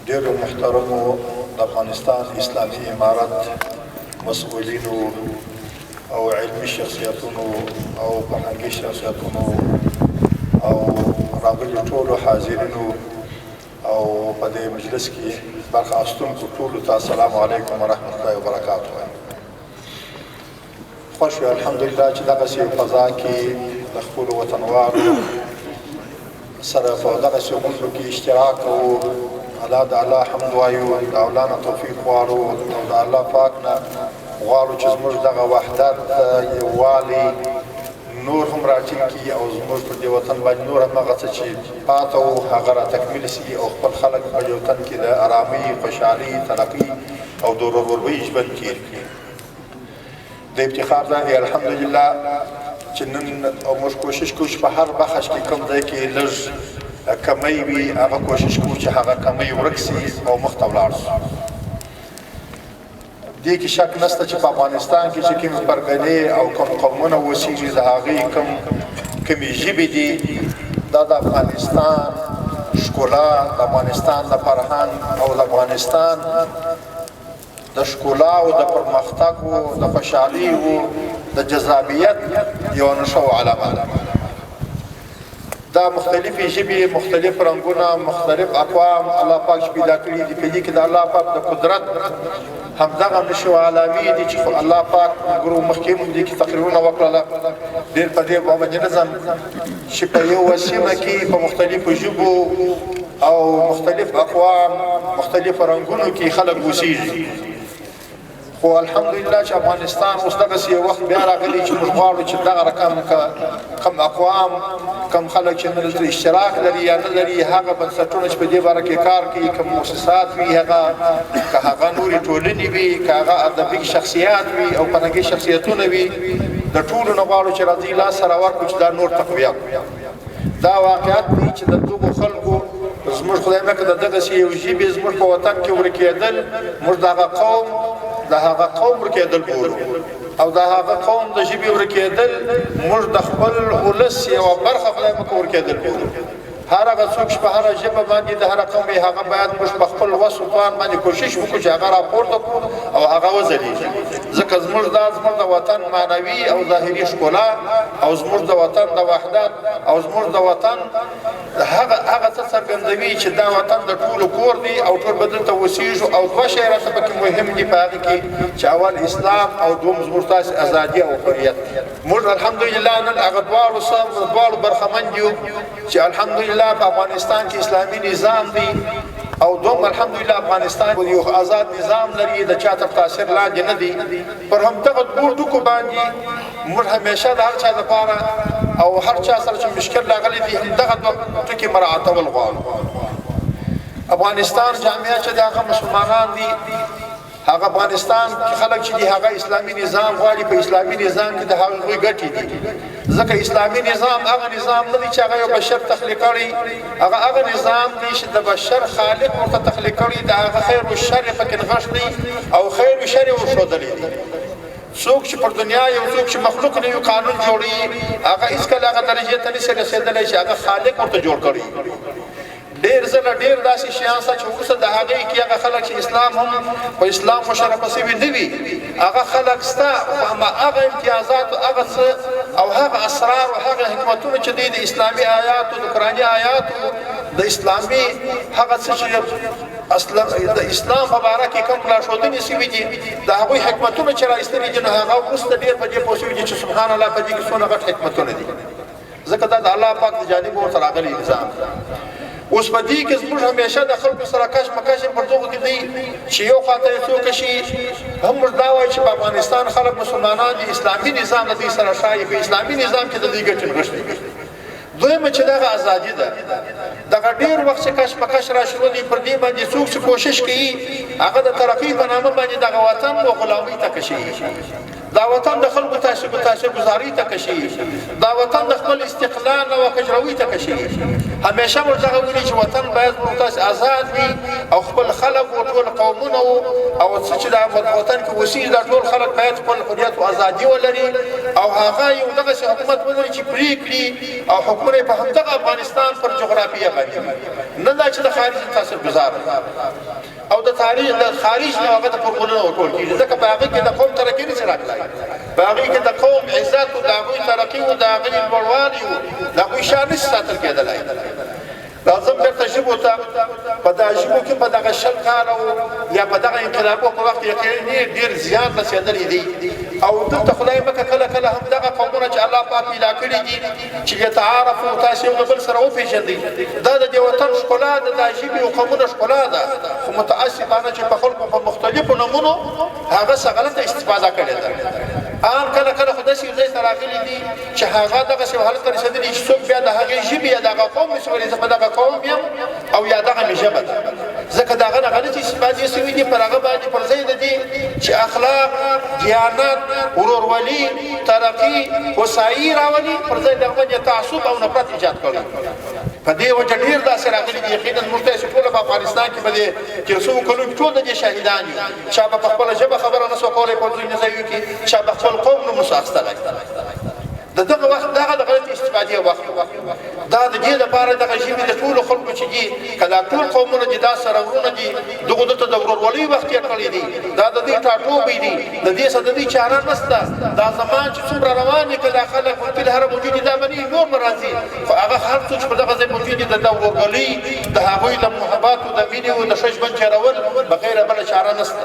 ډېرو محترمو د افغانستان اسلامي امارت مسؤلینو او علمي شخصیتونو او فرهنګي شخصیتونو او راغلي ټولو حاضرینو او په دې مجلس کې برخه اخیستونکو ټولو ته السلام علیکم ورحمة الله وبرکاته. خوش یو الحمدلله چې دغسې فضا کې د خپلو وطنوالو سره په دغسې غونډو کې اشتراک کوو. الله د الله حمد وایو، د الله نه توفیق غواړو او د الله پاک نه غواړو چې زموږ دغه وحدت یووالی نور هم راټینګ کړي او زموږ پر دې وطن باندې نور هم هغه څه چې پاته وو هغه را تکمیل سي او خپل خلک په یو تن کې د ارامۍ، خوشحالۍ، ترقۍ او د ورورولۍ ژوند تېر کړي. د افتخار دا دی الحمدلله چې نن موږ کوشش کوو چې په هر بخش کې کوم ځای کې لږ کمی وي هغه کوشش کوو چې هغه کمی ورک سي او مخ ته ولاړ سو. دې کې شک نشته چې په افغانستان کې چې کوم پرګنې او کوم قومونه اوسېږي د هغې کومې ژبې دي دا د افغانستان ښکلا، د افغانستان د فرهنګ او د افغانستان د ښکلا او د پرمختګ او د خوشحالۍ او د جذابیت یوه نښه او علامه ده. دا مختلفې ژبې، مختلف رنګونه، مختلف اقوام الله پاک چې پیدا کړي دي. په دې کې د الله پاک د قدرت همدغه نښې او علامې دي چې الله پاک ګورو مخکې موږ دې کې تقریرونه وکړله ډېر په دې باندې نظم چې په یوه سیمه کې په مختلفو ژبو او مختلف اقوام مختلفو رنګونو کې خلک اوسېږي. خو الحمدلله چې افغانستان اوس دغسې یو وخت بیا راغلی چې موږ غواړو چې دغه رقم کم اقوام کم خلک چې دلته اشتراک لري یا نه لري هغه بنسټونه چې په دې باره کې کار کوي، کم مؤسسات وي هغه که هغه نورې ټولنې وي، که هغه ادبي شخصیات وي او فرهنګي شخصیتونه وي، د ټولو نه غواړو چې راځي لاس سره ورکړو چې دا نور تقویه کړو. دا واقعیت دی چې د دغو خلکو زموږ خدای مکړه د دغسې یو ژبې زموږ په وطن کې ورکېدل، موږ د هغه قوم ورکېدل ګورو او د هغه قوم د ژبې ورکېدل موږ د خپل ولس یوه برخه خدای مکړه ورکېدل ګورو. هر هغه څوک چې په هره ژبه باندې د هر قوم وي هغه باید موږ په خپل وس و توان باندې کوشش وکړو چې هغه راپورته کړو او هغه وځلیږي. ځکه زموږ د وطن معنوي او ظاهري ښکلا او زموږ د وطن د وحدت او زموږ د وطن هغه څه څرګندوي چې دا وطن د ټولو کور دی او ټول به دلته اوسېږو. او دوه شی راته پکې مهم دي په هغې کې چې اول اسلام او دوم زموږ تاسې ازادي او حریت. موږ الحمدلله نن هغه دواړو برخمن یو چې الحمدلله په افغانستان کې اسلامي نظام دی او دوم الحمدلله افغانستان یو آزاد نظام لري، د چا تر تاثیر لاندې نه دی. پر همدغه دوو ټکو باندې موږ همیشه د هر چا دپاره او هر چا سره چې مشکل راغلی دی همدغه دوه ټکي مراعاتول غواړو. افغانستان جامعه چې د هغه مسلمانان دي، هغه افغانستان کې خلک چې دي هغه اسلامي نظام غواړي. په اسلامي نظام کې د هغوی ګټې دي، ځکه اسلامي نظام هغه نظام نه دی چې هغه یو بشر تخلیق کړی، هغه نظام دی چې د بشر خالق ورته تخلیق کړی، د هغه خیر و شر پکې نغښتی او خیر و شر یې ورښودلی دی. څوک چې پر دنیا یو څوک چې مخلوق نه یو قانون جوړوي هغه هېڅکله هغه درجې ته نشي رسېدلی چې هغه خالق ورته جوړ کړی. ډېر ځله ډېر داسې شیان شته چې وروسته د هغې کې هغه خلک چې اسلام هم په اسلام مشرفه سوي نه وي هغه خلک شته هغه امتیازات هغه څه او هغه اسرار او هغه حکمتونه چې دی د اسلامي آیاتو د قرآني آیاتو د اسلامي هغه څه چې د اسلام په باره کې کوم لارښودنې سوي دي د هغوی حکمتونه چې را ایستلي دي نو هغه وروسته ډېر په دې پوه سوي دي چې سبحان الله په دې کې څونه غټ حکمتونه دي، ځکه دا د الله پاک د جانبه ورته راغلی نظام. اوس په دې کې زموږ همیشه د خلکو سره کشمکش پر دغو کې دی چې یو خواته یې څوک شي هم موږ دا وایي چې په افغانستان خلک مسلمانان دي، اسلامي نظام د دوی سره ښایي، په اسلامي نظام کې د دوی ګټې نغښتې دي. دویمه چې دغه ازادي ده، دغه ډېر وخت چې کشمکش را شروع دي پر دې باندې څوک چې کوشش کوي هغه د ترقۍ په نامه باندې دغه وطن و غلامۍ ته کشي، دا وطن د خلکو تاثیرګذارۍ ته کشي، دا وطن د خپل استقلال او کجروي ته کشي. همیشه موږ دغه ویلي چې وطن باید موږ تاسې آزاد وي او خپل خلک او ټول قوم قومونه او څه چې د وطن کې اوسېږي دا ټول خلک باید خپل حریت او ازادي ولري او هغه یو دغسې حکومت ولري چې پرېکړي او حکمونه یې په همدغه افغانستان پر جغرافیه باندې نه دا چې د خارج تاثیرګذار او د تاریخ د خارج نه هغه ته فورمولونه ورکول کېږي ځکه په هغې کې د قوم ترقي نشي راتلی په هغې کې د قوم عزت او د هغوی ترقي او د هغوی لوړوالي او د هغوی شان نشي ساتل کېدلی لازم بیرته ژبو ته په دغه ژبو کې په دغه 20 کاله یا په دغه انقلابو په وخت یقیني ډېر زیان رسېدلی دی او دلته خدای مکه کله کله هم دغه قومونه چې الله پاک پیدا کړي دي چې یتعارفو تاسې یو د بل سره وپېژنئ دا د دې وطن ښکلا ده دا ژبې او قومونه ښکلا ده خو متاسفانه چې په خلکو په مختلفو نومونو هغه څه غلطه استفاده کړې ده عام کله کله خو داسې یو ځای ته راغلي دي چې هغه دغسې حالت ته رسېدلي چې څوک بیا د هغې ژبې یا د هغه قوم نشي ویلی زه په دغه قوم یم او یا دغه مې ژبه ده ځکه د هغه نه غلطې استفادې سوي دي پر هغه باندې پر ځای د دې چې اخلاق دیانت ورورولي ترقي هوسایي راولي پر ځای د هغه باندې تعصب او نفرت ایجاد کړي په دې وجه ډېر داسې راغلي دي یقینا موږ تاسې ټوله په افغانستان کې په دې تېر سوو کلونو کې ټول د دې شاهدان یو چا به په خپله ژبه خبره نه سوه کولی په ځینو ځایو کې چا به خپل قوم نوم نه سو اخیستلی د دغه وخت دغه د غلطې استفادې وخت دا د دې لپاره دغه ژبې د ټولو خلکو چې دي که دا ټول قومونه دي دا سره ورونه دي دغو دلته د ورورولۍ وخت یې کړی دي دا د دې ټاټوبی دي د دې څه د دې چاره نشته دا زمان چې څومره روان دي که دا خلک په فل هره موجود دي دا به نه نور به راځي خو هغه هر څوک چې په دغه ځای موجود دي د ورورولۍ د هغوی د محباتو د مینې او د ښه ژوند چارول بغیر بله چاره نشته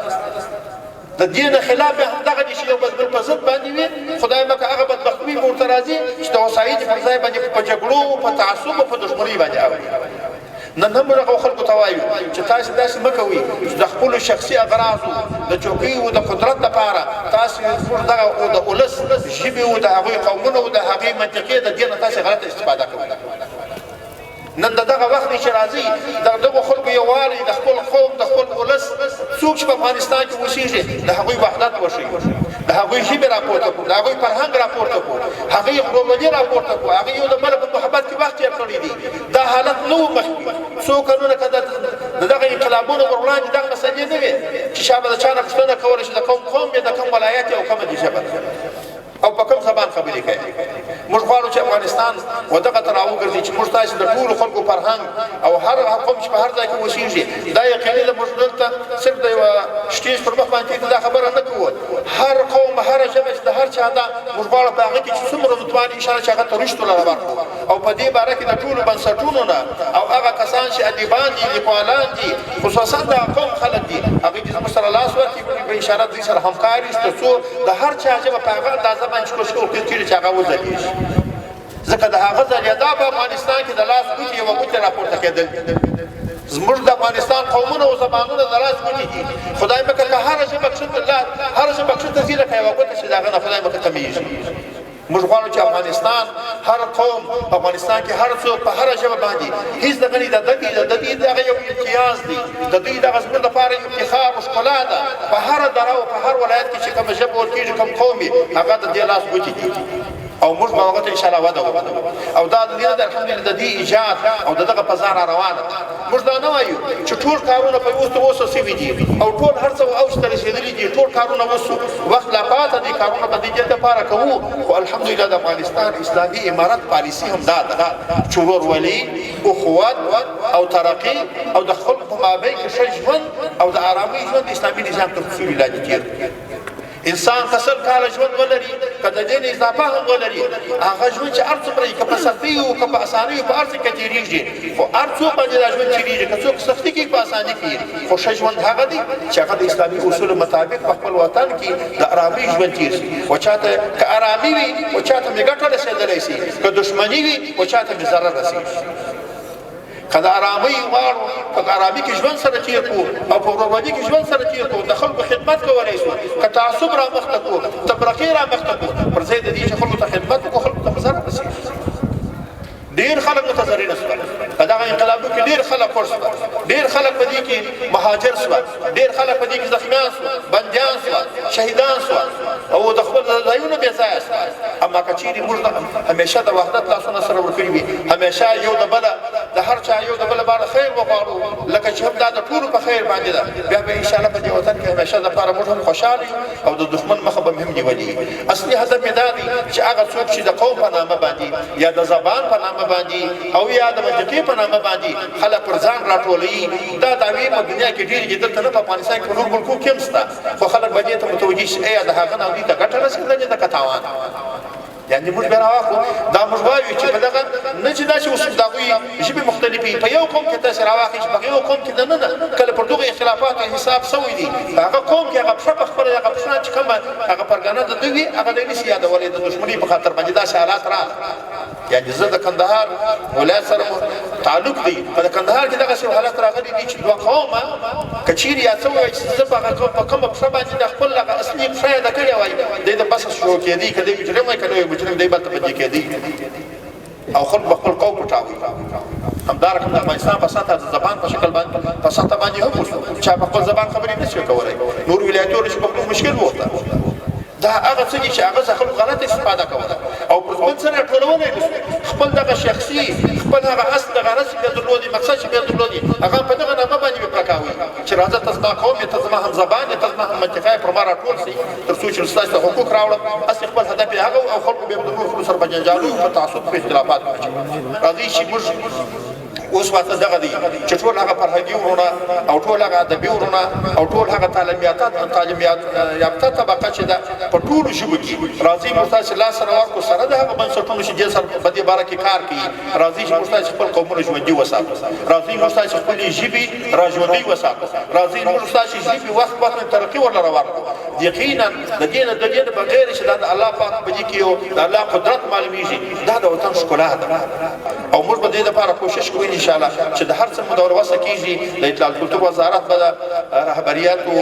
د دې نه خلاف هم دغه دي چې یو بل په ضد باندې وي خدای مکه هغه بدبختي به ورته راځي چې د هوسایي پر ځای باندې په جګړو په تعصب او په دښمنۍ باندې اوړي نن هم موږ خلکو ته وایو چې تاسو داسې مه کوئ چې د خپلو شخصي اغراضو د چوکۍ او د قدرت لپاره تاسو دغه د ولس ژبې او د هغوی قومونو او د هغې منطقې د دې نه تاسې غلطه استفاده کوئ نن د دغه وخت چې راځي د دغو خلکو یووالی د خپل قوم د خپل ولس څوک چې په افغانستان کې اوسېږي د هغوی وحدت وښیي د هغوی ژبې راپورته کړو د هغوی فرهنګ راپورته کړو هغوی ورورولي راپورته کړو هغوی یو د بل په محبت کې وخت تېر کړی دي دا حالت نه و مخکې څو کلونه که د دغه انقلابونو پر وړاندې دغه مسلې نه وې چې چا به د چا نه پوښتنه کوله چې د کوم قوم یې د کوم ولایت او کومه دي ژبه او په کوم زبان خبرې کوي موږ غواړو چې افغانستان ودغه ته راوګرځي چې موږ تاسې د ټولو خلکو فرهنګ او هر قوم چې په هر ځای کې اوسېږي دا یقیني ده موږ دلته صرف د یوه سټېج پر مخ باندې دا خبره نه کوو هر قوم هره ژبه چې د هر چا ده موږ غواړو په هغه کې چې څومره متواني انشاءالله چې هغه ته رشتو لره ورکړو او په دې باره کې د ټولو بنسټونو نه او هغه کسان چې ادیبان دي لیکوالان دي خصوصا د قوم خلک دي هغوی چې زموږ سره لاس ورکړي په اشاره دوی سره همکاري تر څو د هر چا ژبه په هغه اندازه باندې کوشش وکړي چې هغه وځلېږي ځکه د هغه ځلېدا په افغانستان کې د لاس ګوتې یوه ګوتې راپورته کېدل زموږ د افغانستان قومونه او زبانونه د لاس ګوتې دي خدای مکه که هره ژبه کښته هره ژبه کښته ځي لکه یوه ګوته چې د هغه نه خدای مکه کمیږي موږ غواړو چې افغانستان هر قوم په افغانستان کې هر څوک په هره ژبه باندې هېڅ دغه نه د دوی دغه یو امتیاز دی د دوی دغه زموږ لپاره یو افتخار او ښکلا ده په هره دره او په هر ولایت کې چې کومه ژبه ورکېږي کوم قوم وي هغه د دې لاس ګوتې دي او موږ به هغه ته انشاءالله وده وکړو او دا د دې نه د الحمدلله د دې ایجاد او د دغه فضا را روانه موږ دا نه وایو چې ټول کارونه په اوس سوي دي او ټول هر څه اوج ته رسېدلي دي ټول کارونه وسو وخت لا پاته دي کارونه په دې لپاره کوو خو الحمدلله د افغانستان اسلامي امارت پالیسي هم دا ده چې ورورولي اخوت او ترقي او د خلکو په مابین کې ښه ژوند او د ارامۍ ژوند د اسلامي نظام تر اصولو لاندې تېر انسان که 100 کاله ژوند ولري که د دې نه اضافه هم ولري هغه ژوند چې هر څومره که په سختۍ او که په اسانۍ په هر څه کې تېرېږي خو هر څوک باندې دا ژوند تېرېږي که څوک سختي کوي په اسانۍ کوي خو ښه ژوند هغه دی چې هغه د اسلامي اصولو مطابق په خپل وطن کې د ارامۍ ژوند تېر شي و چاته که ارامي وي و چاته مې ګټه رسېدلی شي که دښمني وي و چاته مې ضرر رسېږي که د ارامۍ غواړو که په ارامۍ کې ژوند سره تېر کړو او په ورورولۍ کې ژوند سره تېر کړو د خلکو خدمت کولی شو که تعصب رامخته کړو تفرقې رامخته کړو پر ځای د دې چې خلکو ته خدمت وکړو خلکو ته به ضرر رسېږي ډېر خلک متضرره شول په دغه انقلابو کې ډېر خلک پړ شول ډېر خلک په دې کې مهاجر شول ډېر خلک په دې کې زخمیان شول بندیان شول شهیدان شول او د خپل ځایونه بې ځایه شول اما که چېرې موږ همیشه د وحدت لاسونه سره ورکړي وي همیشه یو د بله د هر چا یو د بله باندې خیر وغواړو لکه چې هم دا د ټولو په خیر بغیر باندې ده بیا به ان شاء الله په دې وطن کې همیشه دپاره موږ هم خوشحاله او د دښمن مخه به هم نیولې اصلي هدف یې دا دی چې هغه څوک چې د قوم په نامه باندې یا د زبان په نامه باندې او یا د منطقې په نامه باندې خلک پر ځان راټولوي دا دعوې په دنیا کې ډېرې دي دلته نه په افغانستان کې په نور ملکو کې هم شته خو خلک به دې ته متوجه شي ایا د هغه نه دوی ته ګټه رسېدلې ده که تاوان یعنې موږ بیا راواخلو دا موږ وایو چې په دغه نه چې دا چې اوس د هغوی ژبې مختلفې په یو قوم کې تاسې راواخلئ چې په یو قوم کې دننه کله پر دغو اختلافاتو حساب سوی دي په هغه قوم کې هغه پښه په خپله هغه پښه چې کومه هغه پرګنه د ده وي هغه دی نشي یادولی د دښمنۍ په خاطر باندې داسې حالات راغله یعنې زه د کندهار ولایت سره تعلق دی په د کندهار کې دغسې حالات راغلي دي چې دوه قومه که چیرې یا څه ووایي چې زه په هغه په کومه پښه باندې د خپل هغه اصلي پښه یې ده کړې وای دی د بسه شروع کېدی که دی مجرم وای که دی مجرم دی بل ته بدې کېدی او خلک به خپل قوم پټاوي همدارنګه د افغانستان په سطحه د زبان په شکل باندې په سطحه باندې هم وشو چا په خپل زبان خبرې نه شي کولی نور ولایتونو چې په خپل مشکل وخته دا هغه څه دي چې هغه څخه خلکو غلط استفاده کوله او پر ځان سره ټولولی نه خپل دغه شخصي خپل هغه اصل د غرض چې بیا درلودي مقصد چې بیا درلودي هغه په دغه نامه باندې بې پرکاوي چې راځه ته زما قوم یې ته زما هم زبان یې ته زما هم منطقه یې پر ما راټول سي تر څو چې ستاسو ته حقوق راوړم اصلي خپل هدف یې هغه او خلکو بیا د نورو خلکو سره په جنجالو په تعصب په اختلافاتو راځئ چې موږ اوس واته دغه دی چې ټول هغه فرهنګي ورونه او ټول هغه ادبي ورونه او ټول هغه تعلیم یافته طبقه چې ده په ټولو ژبو کې راځي موږ تاسې لاس سره ورکړو سره د هغه بنسټونو چې دې سره په دې باره کې کار کوي راځي چې موږ تاسې خپل قومونه ژوندي وساتو راځي موږ تاسې خپلې ژبې را ژوندۍ وساتو راځي موږ تاسې ژبې وخت وخت ترقي ورله ورکړو یقینا د دې نه بغیر چې دا د الله پاک په دې کې یو د الله قدرت معلومیږي دا د وطن ښکلا ده او موږ به دې لپاره کوشش کوو ان شاء الله چې د هر څه مدور وسه کیږي د اطلاعات کلتور وزارت به د رهبریاتو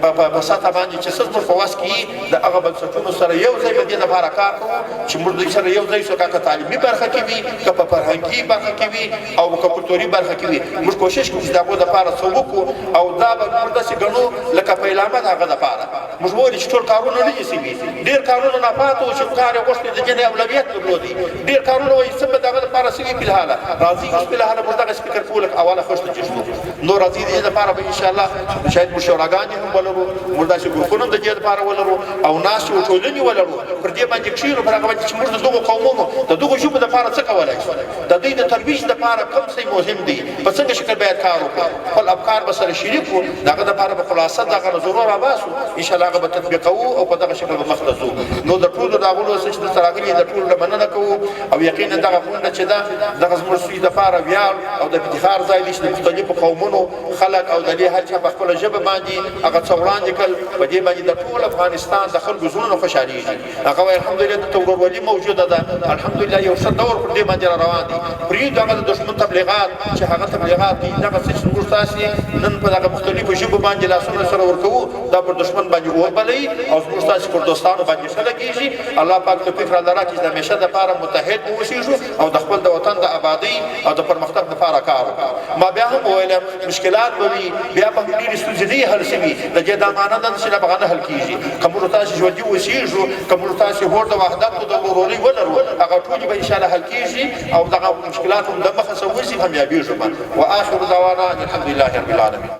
په سطحه باندې چې څه زموږ په وس کې د هغه بنسټونو سره یو ځای به دې لپاره کار کوو چې موږ دوی سره یو ځای شو که تعلیمي برخه کې وي که په فرهنګي برخه کې وي او که کلتوري برخه کې وي موږ کوشش کوو چې د هغو دپاره څه وکړو او دا به موږ داسې ګڼو لکه پیلامه د هغه دپاره موږ وایو چې ټول کارونه نه دي سوي ډېر کارونه ناپاته وو چې کار یې غوښتي د جنې اولویت درلودي ډېر کارونه وایي څه به د هغه دپاره سوي فلحاله راځي اوس فلحاله موږ دغسې فکر کوو لکه اوله خوشته چې شو نو راځي د دې دپاره به انشاءالله شاید موږ شوراګانې هم ولرو موږ داسې ګروپونه هم د دې دپاره ولرو او ناستې و ټولنې ولرو پر دې باندې کښېنو پر هغه باندې چې موږ د دغو قومونو د دغو ژبو دپاره څه کولی شو د دوی د ترویج دپاره کوم څه مهم دی په څنګه شکل باید کار وکړو خپل افکار به سره شریک کړو د هغه دپاره به خلاصه د هغه نظرونه راباسو انشاءالله هغه به تطبیقوو او په دغه شکل به مخته ځو نو د ټولو د هغو څه چې دلته راغلي د ټولو نه مننه کوو او یقینا دغه غونډه چې ده دغه زموږ دوی دپاره ویاړ او د افتخار ځای دی چې د مختلفو قومونو خلک او د دې هر چا په خپله ژبه باندې هغه څه وړاندې کړل په دې باندې د ټول افغانستان د خلکو زړونه خوشحالېږي هغه وایي الحمدلله دلته ورورولي موجوده ده الحمدلله یو ښه دور پر دې باندې را روان دی پرېږدو هغه د دښمن تبلیغات چې هغه تبلیغات دي دغه څه چې موږ تاسې نن په دغه مختلفو ژبو باندې لاسونه سره ورکوو دا پر دښمن باندې وبلئ او زموږ تاسې پر دوستانو باندې ښه لګېږي الله پاک توفیق راله راکړي چې د همیشه دپاره متحد واوسېږو او د خپل د وطن د آبادۍ او د پرمختګ دپاره کار وکړو ما بیا هم وویلم مشکلات به وي بیا به هم ډېرې ستونزې نه حل شوي د دې دا معنه ده چې هغه نه حل کېږي که موږ تاسې ژوندي اوسېږو که موږ تاسې هوډ د وحدت او د ورورۍ ولرو هغه ټولې به انشاءالله حل کېږي او دغه مشکلات هم د مخه څه وځي همیابېږو به واخر دعوانا الحمدلله رب العالمین